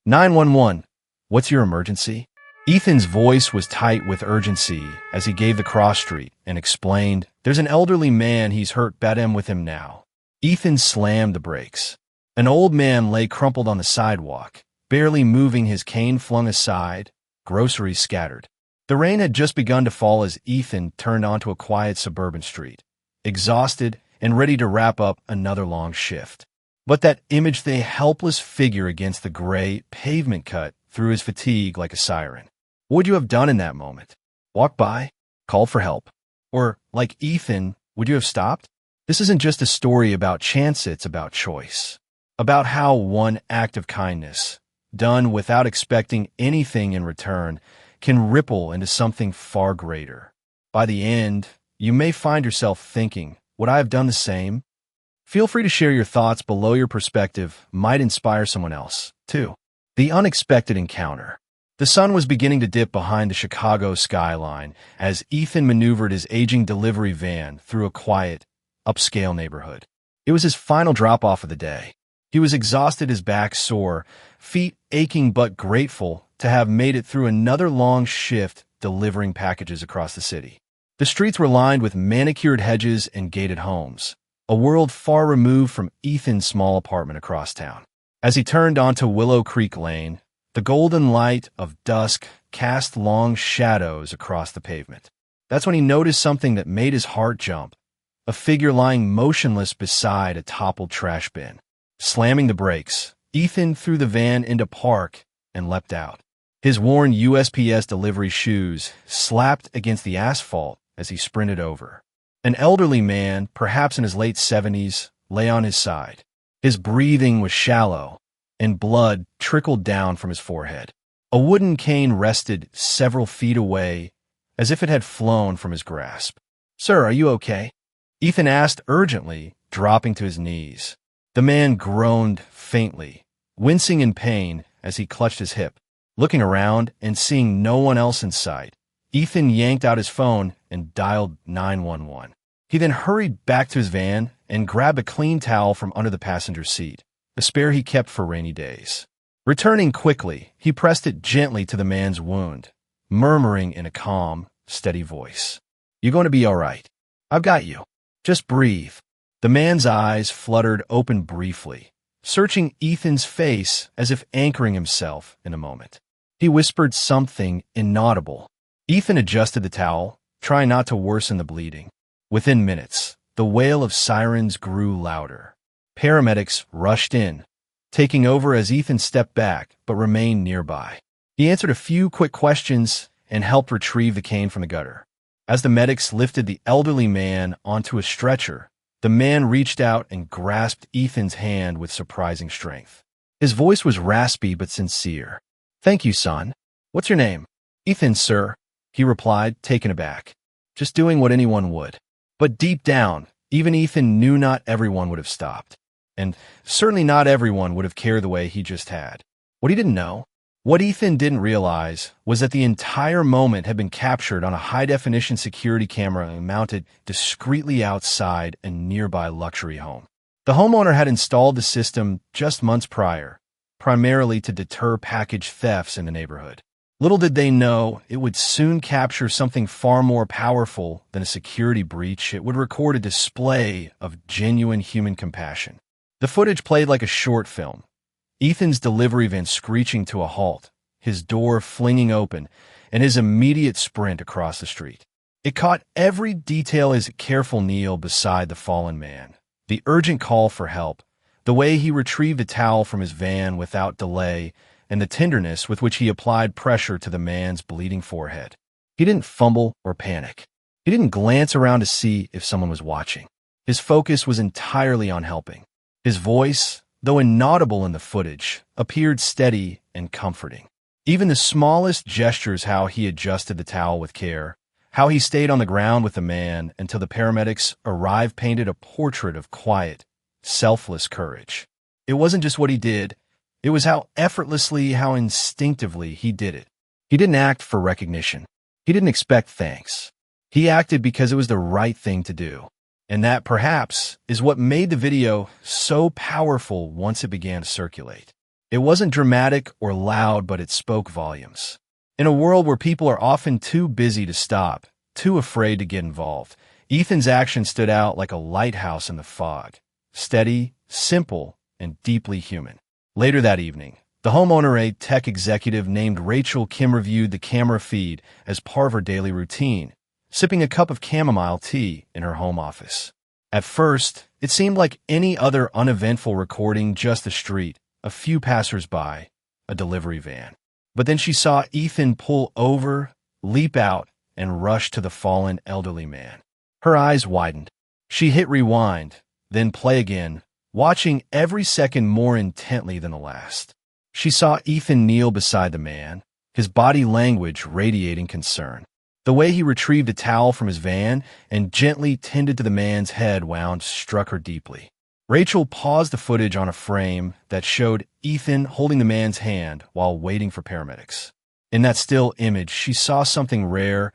911. What's your emergency? Ethan's voice was tight with urgency as he gave the cross street and explained, "There's an elderly man, he's hurt, bet him with him now." Ethan slammed the brakes. An old man lay crumpled on the sidewalk, barely moving, his cane flung aside, groceries scattered. The rain had just begun to fall as Ethan turned onto a quiet suburban street, exhausted and ready to wrap up another long shift. But that image, the helpless figure against the gray pavement cut, through his fatigue like a siren. What would you have done in that moment? Walked by? Called for help? Or, like Ethan, would you have stopped? This isn't just a story about chance, it's about choice. About how one act of kindness, done without expecting anything in return, can ripple into something far greater. By the end, you may find yourself thinking, would I have done the same? Feel free to share your thoughts below. Your perspective might inspire someone else, too. The unexpected encounter. The sun was beginning to dip behind the Chicago skyline as Ethan maneuvered his aging delivery van through a quiet, upscale neighborhood. It was his final drop-off of the day. He was exhausted, his back sore, feet aching, but grateful to have made it through another long shift delivering packages across the city. The streets were lined with manicured hedges and gated homes, a world far removed from Ethan's small apartment across town. As he turned onto Willow Creek Lane, the golden light of dusk cast long shadows across the pavement. That's when he noticed something that made his heart jump, a figure lying motionless beside a toppled trash bin. Slamming the brakes, Ethan threw the van into park and leapt out. His worn USPS delivery shoes slapped against the asphalt as he sprinted over. An elderly man, perhaps in his late 70s, lay on his side. His breathing was shallow, and blood trickled down from his forehead. A wooden cane rested several feet away, as if it had flown from his grasp. "Sir, are you okay?" Ethan asked urgently, dropping to his knees. The man groaned faintly, wincing in pain as he clutched his hip. Looking around and seeing no one else in sight, Ethan yanked out his phone and dialed 911. He then hurried back to his van and grabbed a clean towel from under the passenger seat, a spare he kept for rainy days. Returning quickly, he pressed it gently to the man's wound, murmuring in a calm, steady voice, "You're going to be all right. I've got you. Just breathe." The man's eyes fluttered open briefly, searching Ethan's face as if anchoring himself in a moment. He whispered something inaudible. Ethan adjusted the towel, trying not to worsen the bleeding. Within minutes, the wail of sirens grew louder. Paramedics rushed in, taking over as Ethan stepped back but remained nearby. He answered a few quick questions and helped retrieve the cane from the gutter. As the medics lifted the elderly man onto a stretcher, the man reached out and grasped Ethan's hand with surprising strength. His voice was raspy but sincere. "Thank you, son. What's your name?" "Ethan, sir," he replied, taken aback. Just doing what anyone would. But deep down, even Ethan knew not everyone would have stopped. And certainly not everyone would have cared the way he just had. What he didn't know, what Ethan didn't realize, was that the entire moment had been captured on a high-definition security camera mounted discreetly outside a nearby luxury home. The homeowner had installed the system just months prior, primarily to deter package thefts in the neighborhood. Little did they know it would soon capture something far more powerful than a security breach. It would record a display of genuine human compassion. The footage played like a short film. Ethan's delivery van screeching to a halt, his door flinging open, and his immediate sprint across the street. It caught every detail: his careful kneel beside the fallen man, the urgent call for help, the way he retrieved the towel from his van without delay, and the tenderness with which he applied pressure to the man's bleeding forehead. He didn't fumble or panic. He didn't glance around to see if someone was watching. His focus was entirely on helping. His voice, though inaudible in the footage, appeared steady and comforting. Even the smallest gestures, how he adjusted the towel with care, how he stayed on the ground with the man until the paramedics arrived, painted a portrait of quiet, selfless courage. It wasn't just what he did, it was how effortlessly, how instinctively he did it. He didn't act for recognition. He didn't expect thanks. He acted because it was the right thing to do. And that, perhaps, is what made the video so powerful once it began to circulate. It wasn't dramatic or loud, but it spoke volumes. In a world where people are often too busy to stop, too afraid to get involved, Ethan's action stood out like a lighthouse in the fog. Steady, simple, and deeply human. Later that evening, the homeowner, a tech executive named Rachel Kim, reviewed the camera feed as part of her daily routine, sipping a cup of chamomile tea in her home office. At first, it seemed like any other uneventful recording, just the street, a few passers-by, a delivery van. But then she saw Ethan pull over, leap out, and rush to the fallen elderly man. Her eyes widened. She hit rewind, then play again, watching every second more intently than the last. She saw Ethan kneel beside the man, his body language radiating concern. The way he retrieved a towel from his van and gently tended to the man's head wound struck her deeply. Rachel paused the footage on a frame that showed Ethan holding the man's hand while waiting for paramedics. In that still image, she saw something rare,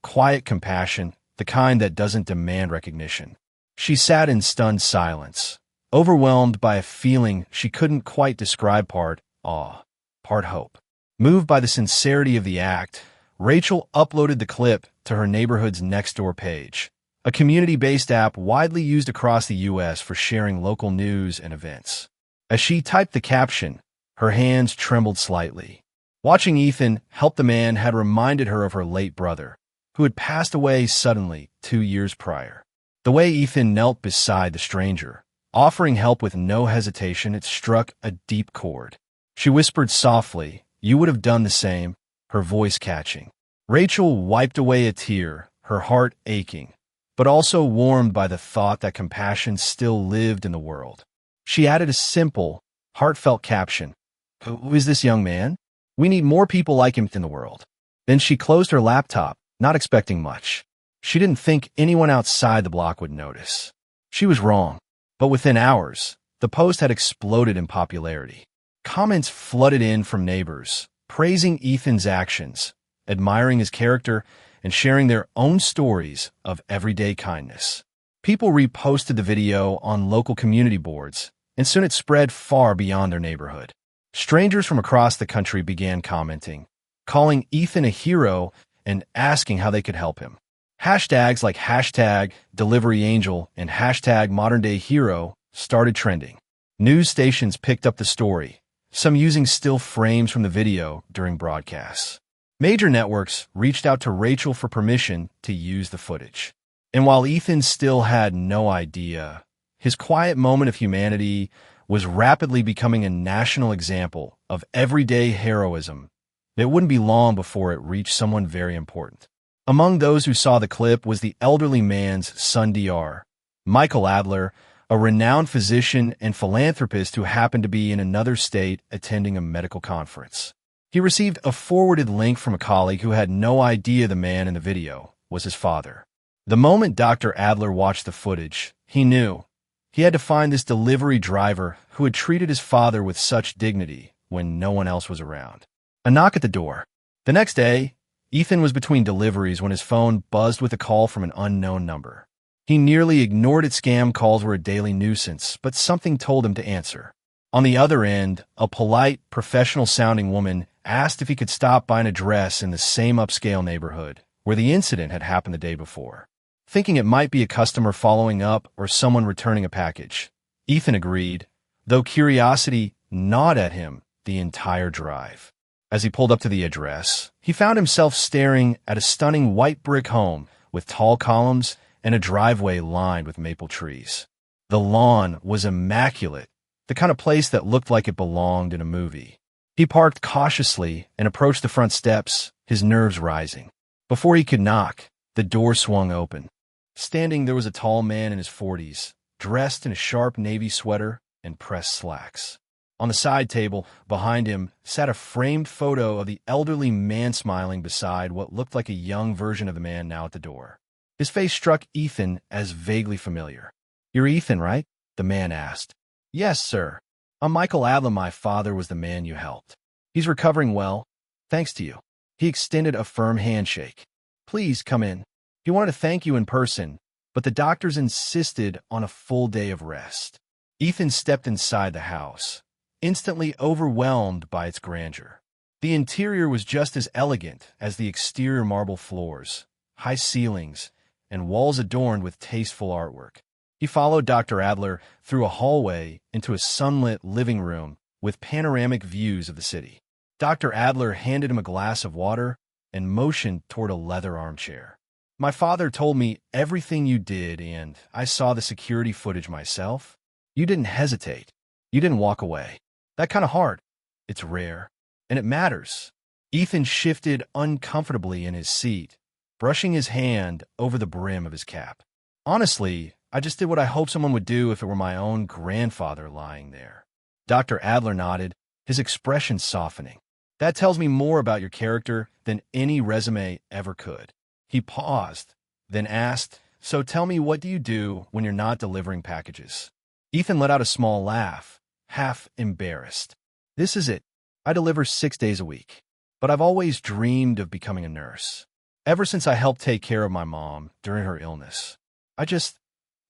quiet compassion, the kind that doesn't demand recognition. She sat in stunned silence, overwhelmed by a feeling she couldn't quite describe, part awe, part hope. Moved by the sincerity of the act, Rachel uploaded the clip to her neighborhood's Nextdoor page, a community-based app widely used across the U.S. for sharing local news and events. As she typed the caption, her hands trembled slightly. Watching Ethan help the man had reminded her of her late brother, who had passed away suddenly 2 years prior. The way Ethan knelt beside the stranger, offering help with no hesitation, it struck a deep chord. She whispered softly, "You would have done the same," her voice catching. Rachel wiped away a tear, her heart aching, but also warmed by the thought that compassion still lived in the world. She added a simple, heartfelt caption. "Who is this young man? We need more people like him in the world." Then she closed her laptop, not expecting much. She didn't think anyone outside the block would notice. She was wrong. But within hours, the post had exploded in popularity. Comments flooded in from neighbors, praising Ethan's actions, admiring his character, and sharing their own stories of everyday kindness. People reposted the video on local community boards, and soon it spread far beyond their neighborhood. Strangers from across the country began commenting, calling Ethan a hero and asking how they could help him. Hashtags like #DeliveryAngel and #ModernDayHero started trending. News stations picked up the story, some using still frames from the video during broadcasts. Major networks reached out to Rachel for permission to use the footage. And while Ethan still had no idea, his quiet moment of humanity was rapidly becoming a national example of everyday heroism. It wouldn't be long before it reached someone very important. Among those who saw the clip was the elderly man's son, Dr. Michael Adler, a renowned physician and philanthropist who happened to be in another state attending a medical conference. He received a forwarded link from a colleague who had no idea the man in the video was his father. The moment Dr. Adler watched the footage, he knew he had to find this delivery driver who had treated his father with such dignity when no one else was around. A knock at the door. The next day, Ethan was between deliveries when his phone buzzed with a call from an unknown number. He nearly ignored it. Scam calls were a daily nuisance, but something told him to answer. On the other end, a polite, professional-sounding woman asked if he could stop by an address in the same upscale neighborhood where the incident had happened the day before. Thinking it might be a customer following up or someone returning a package, Ethan agreed, though curiosity gnawed at him the entire drive. As he pulled up to the address, he found himself staring at a stunning white brick home with tall columns and a driveway lined with maple trees. The lawn was immaculate, the kind of place that looked like it belonged in a movie. He parked cautiously and approached the front steps, his nerves rising. Before he could knock, the door swung open. Standing there was a tall man in his 40s, dressed in a sharp navy sweater and pressed slacks. On the side table, behind him, sat a framed photo of the elderly man smiling beside what looked like a young version of the man now at the door. His face struck Ethan as vaguely familiar. "You're Ethan, right?" the man asked. "Yes, sir. I'm Michael Adler. My father was the man you helped. He's recovering well, thanks to you." He extended a firm handshake. "Please come in." He wanted to thank you in person, but the doctors insisted on a full day of rest. Ethan stepped inside the house. instantly overwhelmed by its grandeur. The interior was just as elegant as the exterior: marble floors, high ceilings, and walls adorned with tasteful artwork. He followed Dr. Adler through a hallway into a sunlit living room with panoramic views of the city. Dr. Adler handed him a glass of water and motioned toward a leather armchair. "My father told me everything you did, and I saw the security footage myself. You didn't hesitate. You didn't walk away. That kind of heart, it's rare, and it matters." Ethan shifted uncomfortably in his seat, brushing his hand over the brim of his cap. "Honestly, I just did what I hoped someone would do if it were my own grandfather lying there." Dr. Adler nodded, his expression softening. "That tells me more about your character than any resume ever could." He paused, then asked, "So tell me, what do you do when you're not delivering packages?" Ethan let out a small laugh, half embarrassed. "This is it. I deliver 6 days a week. But I've always dreamed of becoming a nurse. Ever since I helped take care of my mom during her illness. I just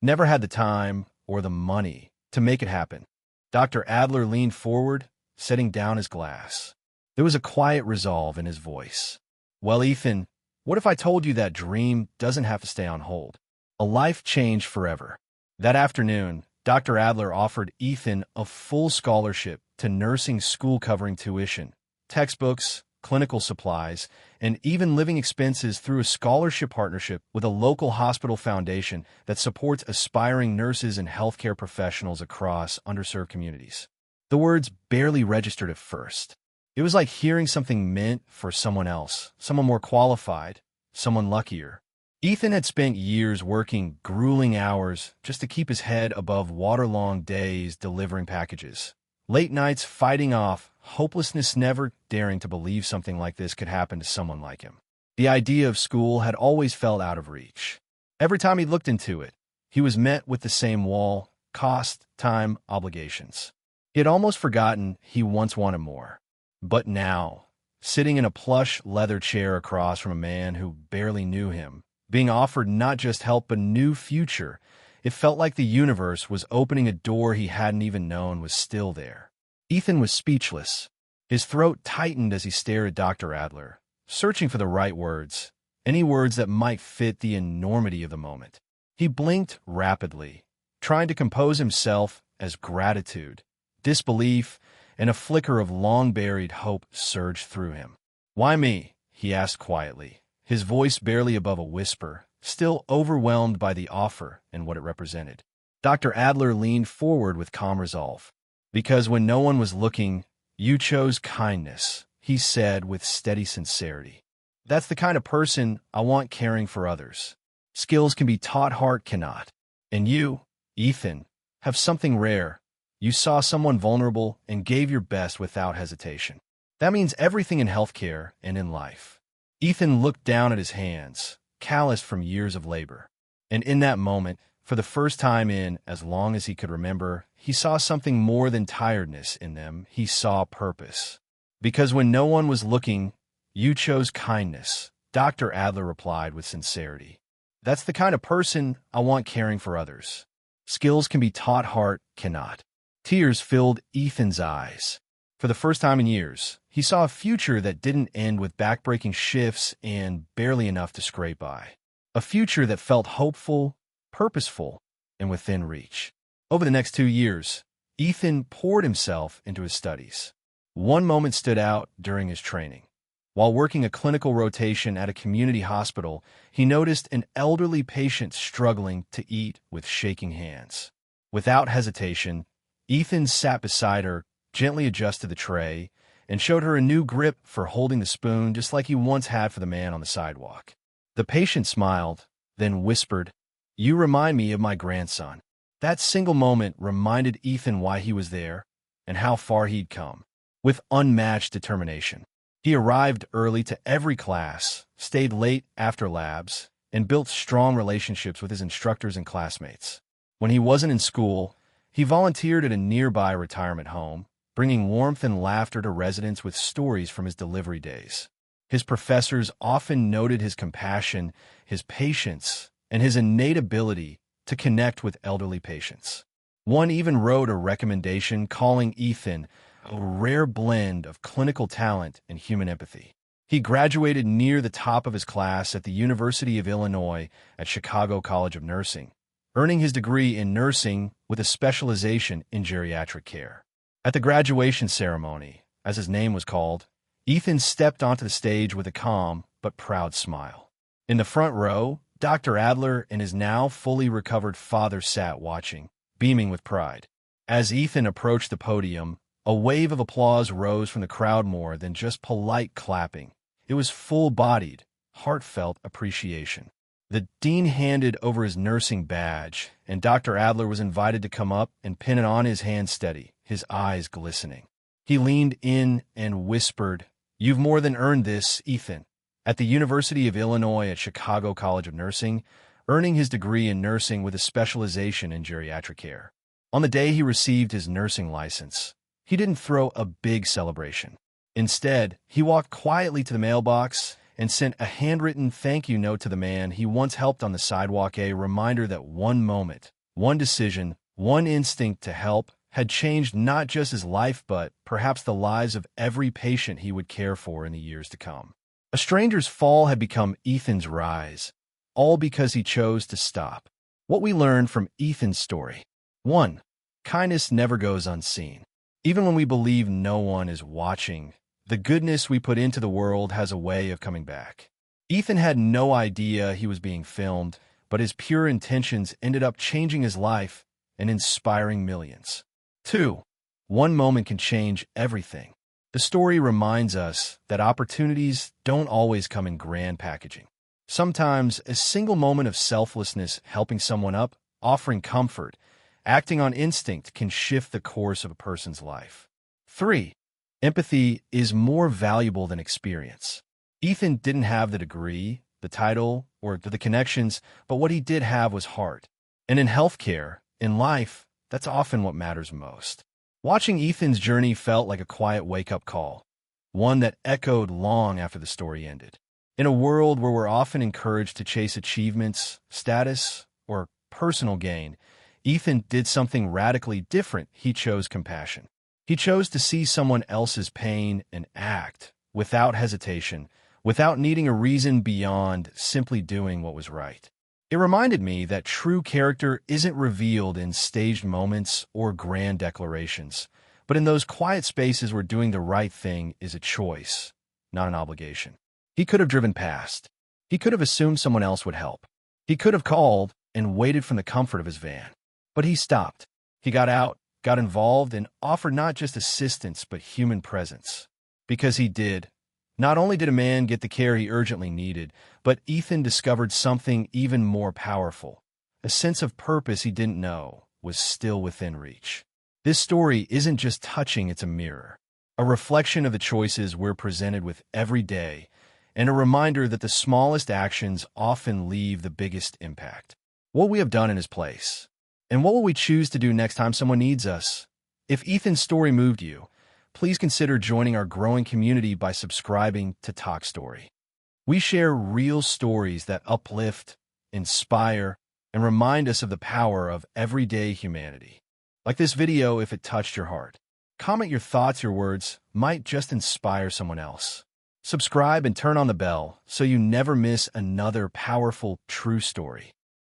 never had the time or the money to make it happen." Dr. Adler leaned forward, setting down his glass. There was a quiet resolve in his voice. "Well, Ethan, what if I told you that dream doesn't have to stay on hold? A life changed forever." That afternoon, Dr. Adler offered Ethan a full scholarship to nursing school, covering tuition, textbooks, clinical supplies, and even living expenses through a scholarship partnership with a local hospital foundation that supports aspiring nurses and healthcare professionals across underserved communities. The words barely registered at first. It was like hearing something meant for someone else, someone more qualified, someone luckier. Ethan had spent years working grueling hours just to keep his head above water-long days delivering packages. Late nights fighting off hopelessness, never daring to believe something like this could happen to someone like him. The idea of school had always felt out of reach. Every time he looked into it, he was met with the same wall: cost, time, obligations. He had almost forgotten he once wanted more. But now, sitting in a plush leather chair across from a man who barely knew him, being offered not just help but a new future, it felt like the universe was opening a door he hadn't even known was still there. Ethan was speechless. His throat tightened as he stared at Dr. Adler, searching for the right words, any words that might fit the enormity of the moment. He blinked rapidly, trying to compose himself as gratitude, disbelief, and a flicker of long-buried hope surged through him. "Why me?" he asked quietly, his voice barely above a whisper, still overwhelmed by the offer and what it represented. Dr. Adler leaned forward with calm resolve. "Because when no one was looking, you chose kindness," he said with steady sincerity. "That's the kind of person I want caring for others. Skills can be taught, heart cannot. And you, Ethan, have something rare. You saw someone vulnerable and gave your best without hesitation. That means everything in healthcare and in life." Ethan looked down at his hands, calloused from years of labor. And in that moment, for the first time in as long as he could remember, he saw something more than tiredness in them. He saw purpose. "Because when no one was looking, you chose kindness," Dr. Adler replied with sincerity. "That's the kind of person I want caring for others. Skills can be taught, heart cannot." Tears filled Ethan's eyes. For the first time in years, he saw a future that didn't end with backbreaking shifts and barely enough to scrape by. A future that felt hopeful, purposeful, and within reach. Over the next 2 years, Ethan poured himself into his studies. One moment stood out during his training. While working a clinical rotation at a community hospital, he noticed an elderly patient struggling to eat with shaking hands. Without hesitation, Ethan sat beside her, gently adjusted the tray, and showed her a new grip for holding the spoon, just like he once had for the man on the sidewalk. The patient smiled, then whispered, "You remind me of my grandson." That single moment reminded Ethan why he was there and how far he'd come. With unmatched determination, he arrived early to every class, stayed late after labs, and built strong relationships with his instructors and classmates. When he wasn't in school, he volunteered at a nearby retirement home, bringing warmth and laughter to residents with stories from his delivery days. His professors often noted his compassion, his patience, and his innate ability to connect with elderly patients. One even wrote a recommendation calling Ethan a rare blend of clinical talent and human empathy. He graduated near the top of his class at the University of Illinois at Chicago College of Nursing, earning his degree in nursing with a specialization in geriatric care. At the graduation ceremony, as his name was called, Ethan stepped onto the stage with a calm but proud smile. In the front row, Dr. Adler and his now fully recovered father sat watching, beaming with pride. As Ethan approached the podium, a wave of applause rose from the crowd more than just polite clapping. It was full-bodied, heartfelt appreciation. The dean handed over his nursing badge, and Dr. Adler was invited to come up and pin it on his hand steady, his eyes glistening. He leaned in and whispered, "You've more than earned this, Ethan." At the University of Illinois at Chicago College of Nursing, earning his degree in nursing with a specialization in geriatric care. On the day he received his nursing license, he didn't throw a big celebration. Instead, he walked quietly to the mailbox and sent a handwritten thank you note to the man he once helped on the sidewalk, a reminder that one moment, one decision, one instinct to help had changed not just his life but perhaps the lives of every patient he would care for in the years to come. A stranger's fall had become Ethan's rise, all because he chose to stop. What we learned from Ethan's story. 1. Kindness never goes unseen. Even when we believe no one is watching, the goodness we put into the world has a way of coming back. Ethan had no idea he was being filmed, but his pure intentions ended up changing his life and inspiring millions. 2. One moment can change everything. The story reminds us that opportunities don't always come in grand packaging. Sometimes a single moment of selflessness, helping someone up, offering comfort, acting on instinct can shift the course of a person's life. 3. Empathy is more valuable than experience. Ethan didn't have the degree, the title, or the connections, but what he did have was heart. And in healthcare, in life, that's often what matters most. Watching Ethan's journey felt like a quiet wake-up call, one that echoed long after the story ended. In a world where we're often encouraged to chase achievements, status, or personal gain, Ethan did something radically different. He chose compassion. He chose to see someone else's pain and act, without hesitation, without needing a reason beyond simply doing what was right. It reminded me that true character isn't revealed in staged moments or grand declarations, but in those quiet spaces where doing the right thing is a choice, not an obligation. He could have driven past. He could have assumed someone else would help. He could have called and waited from the comfort of his van. But he stopped. He got out, got involved, and offered not just assistance but human presence. Because he did. Not only did a man get the care he urgently needed, but Ethan discovered something even more powerful. A sense of purpose he didn't know was still within reach. This story isn't just touching, it's a mirror. A reflection of the choices we're presented with every day, and a reminder that the smallest actions often leave the biggest impact. What we have done in his place. And what will we choose to do next time someone needs us? If Ethan's story moved you, please consider joining our growing community by subscribing to Toch Story. We share real stories that uplift, inspire, and remind us of the power of everyday humanity. Like this video if it touched your heart. Comment your thoughts, your words might just inspire someone else. Subscribe and turn on the bell so you never miss another powerful, true story.